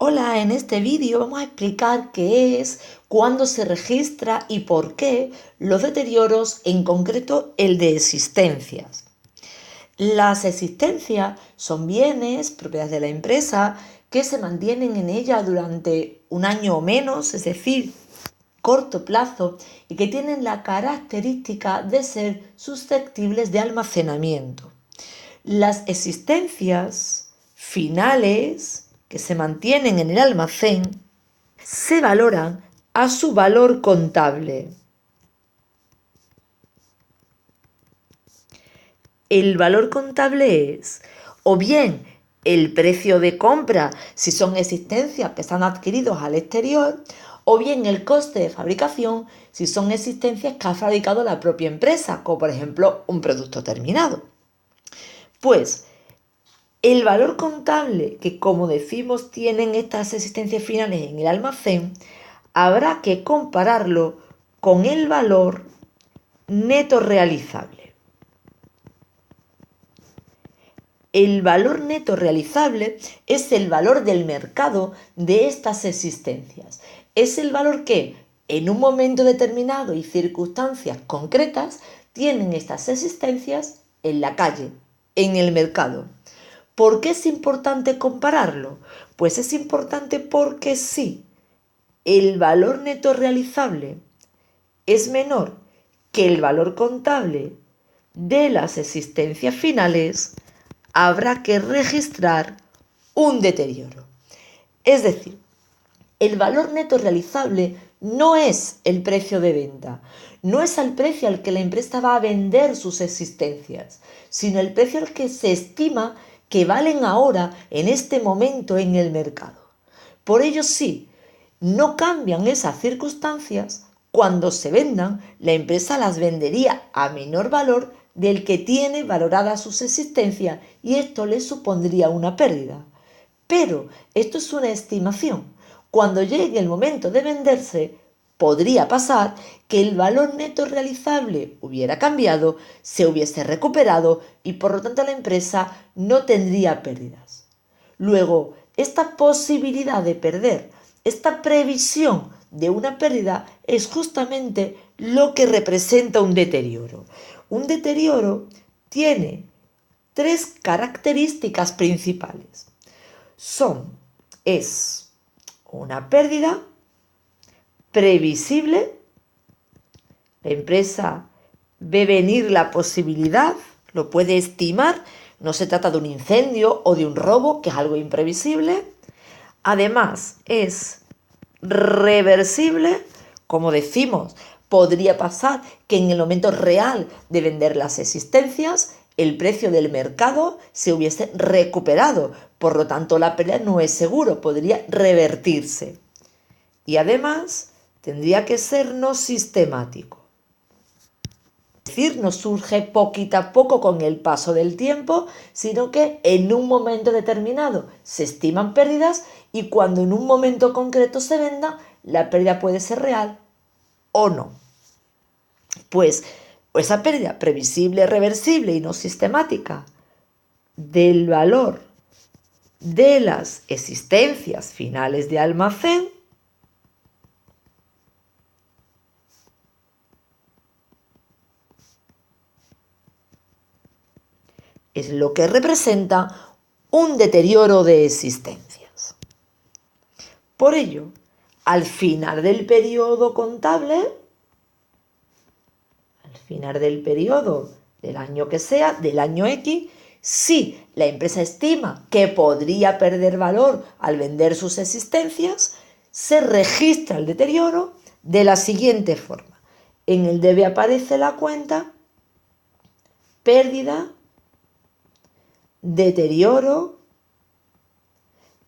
Hola, en este vídeo vamos a explicar qué es, cuándo se registra y por qué los deterioros, en concreto el de existencias. Las existencias son bienes, propiedades de la empresa, que se mantienen en ella durante un año o menos, es decir, corto plazo, y que tienen la característica de ser susceptibles de almacenamiento. Las existencias finales que se mantienen en el almacén se valoran a su valor contable. El valor contable es o bien el precio de compra si son existencias que están adquiridos al exterior, o bien el coste de fabricación si son existencias que ha fabricado la propia empresa, como por ejemplo un producto terminado. Pues el valor contable que, como decimos, tienen estas existencias finales en el almacén, habrá que compararlo con el valor neto realizable. El valor neto realizable es el valor del mercado de estas existencias. Es el valor que, en un momento determinado y circunstancias concretas, tienen estas existencias en la calle, en el mercado. ¿Por qué es importante compararlo? Pues es importante porque si el valor neto realizable es menor que el valor contable de las existencias finales, habrá que registrar un deterioro. Es decir, el valor neto realizable no es el precio de venta, no es el precio al que la empresa va a vender sus existencias, sino el precio al que se estima que valen ahora, en este momento, en el mercado. Por ello, sí, no cambian esas circunstancias. Cuando se vendan, la empresa las vendería a menor valor del que tiene valoradas sus existencias y esto le supondría una pérdida. Pero esto es una estimación. Cuando llegue el momento de venderse, podría pasar que el valor neto realizable hubiera cambiado, se hubiese recuperado y por lo tanto la empresa no tendría pérdidas. Luego, esta posibilidad de perder, esta previsión de una pérdida es justamente lo que representa un deterioro. Un deterioro tiene tres características principales. Es una pérdida previsible. La empresa ve venir la posibilidad, lo puede estimar, no se trata de un incendio o de un robo, que es algo imprevisible. Además, es reversible, como decimos, podría pasar que en el momento real de vender las existencias, el precio del mercado se hubiese recuperado, por lo tanto la pérdida no es seguro, podría revertirse. Y además, tendría que ser no sistemático. Es decir, no surge poquito a poco con el paso del tiempo, sino que en un momento determinado se estiman pérdidas y cuando en un momento concreto se venda, la pérdida puede ser real o no. Pues esa pérdida previsible, reversible y no sistemática del valor de las existencias finales de almacén es lo que representa un deterioro de existencias. Por ello, al final del periodo contable, al final del periodo del año que sea, del año X, si la empresa estima que podría perder valor al vender sus existencias, se registra el deterioro de la siguiente forma. En el debe aparece la cuenta pérdida, deterioro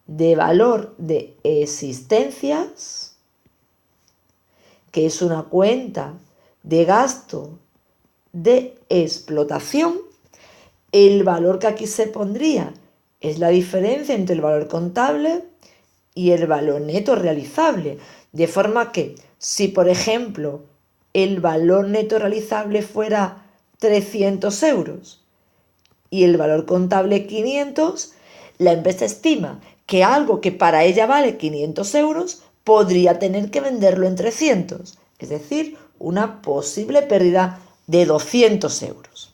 de valor de existencias, que es una cuenta de gasto de explotación. El valor que aquí se pondría es la diferencia entre el valor contable y el valor neto realizable. De forma que si, por ejemplo, el valor neto realizable fuera 300 euros y el valor contable 500, la empresa estima que algo que para ella vale 500 euros podría tener que venderlo en 300, es decir, una posible pérdida de 200 euros.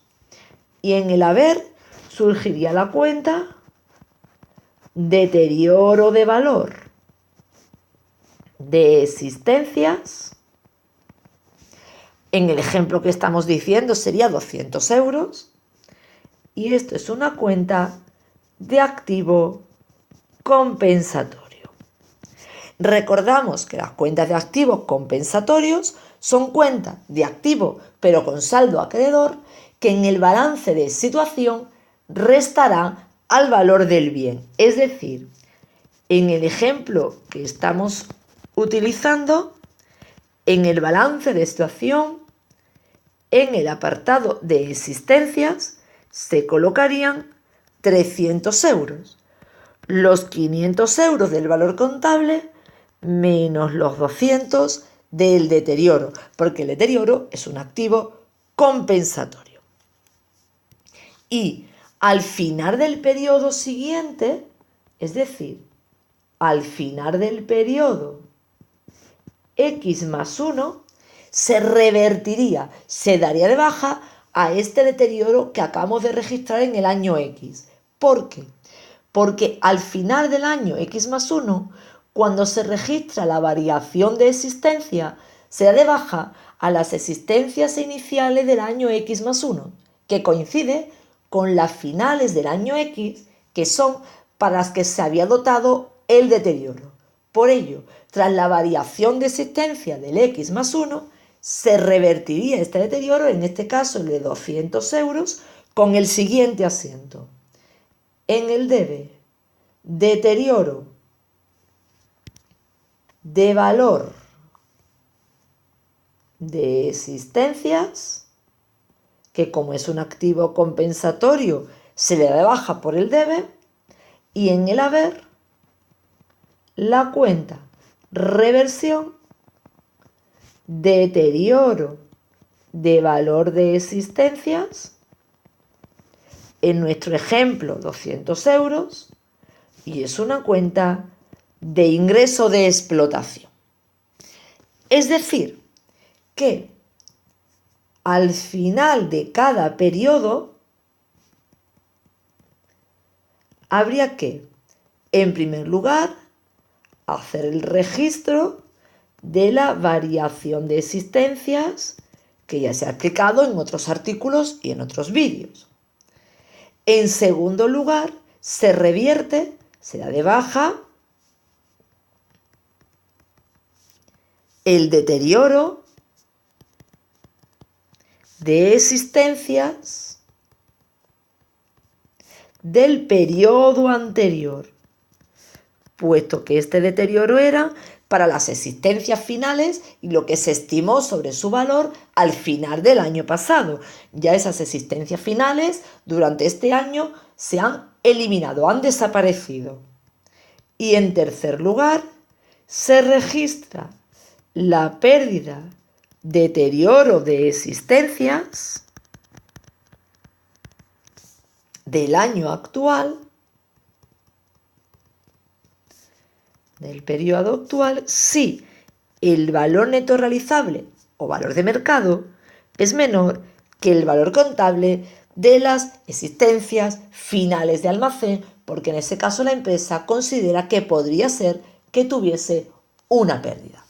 Y en el haber surgiría la cuenta deterioro de valor de existencias. En el ejemplo que estamos diciendo sería 200 euros. Y esto es una cuenta de activo compensatorio. Recordamos que las cuentas de activos compensatorios son cuentas de activo pero con saldo acreedor que en el balance de situación restará al valor del bien. Es decir, en el ejemplo que estamos utilizando, en el balance de situación, en el apartado de existencias, se colocarían 300 euros. Los 500 euros del valor contable menos los 200 del deterioro, porque el deterioro es un activo compensatorio. Y al final del periodo siguiente, es decir, al final del periodo X más 1, se revertiría, se daría de baja a este deterioro que acabamos de registrar en el año X. ¿Por qué? Porque al final del año X más 1, cuando se registra la variación de existencia, se da de baja a las existencias iniciales del año X más 1, que coincide con las finales del año X, que son para las que se había dotado el deterioro. Por ello, tras la variación de existencia del X más 1, se revertiría este deterioro, en este caso el de 200 euros, con el siguiente asiento. En el debe, deterioro de valor de existencias, que como es un activo compensatorio, se le da de baja por el debe, y en el haber, la cuenta reversión, deterioro de valor de existencias, en nuestro ejemplo 200 euros, y es una cuenta de ingreso de explotación. Es decir, que al final de cada periodo habría que, en primer lugar, hacer el registro de la variación de existencias que ya se ha explicado en otros artículos y en otros vídeos. En segundo lugar, se revierte, se da de baja el deterioro de existencias del periodo anterior, puesto que este deterioro era para las existencias finales y lo que se estimó sobre su valor al final del año pasado. Ya esas existencias finales durante este año se han eliminado, han desaparecido. Y en tercer lugar, se registra la pérdida, deterioro de existencias del año actual, del periodo actual, si el valor neto realizable o valor de mercado es menor que el valor contable de las existencias finales de almacén, porque en ese caso la empresa considera que podría ser que tuviese una pérdida.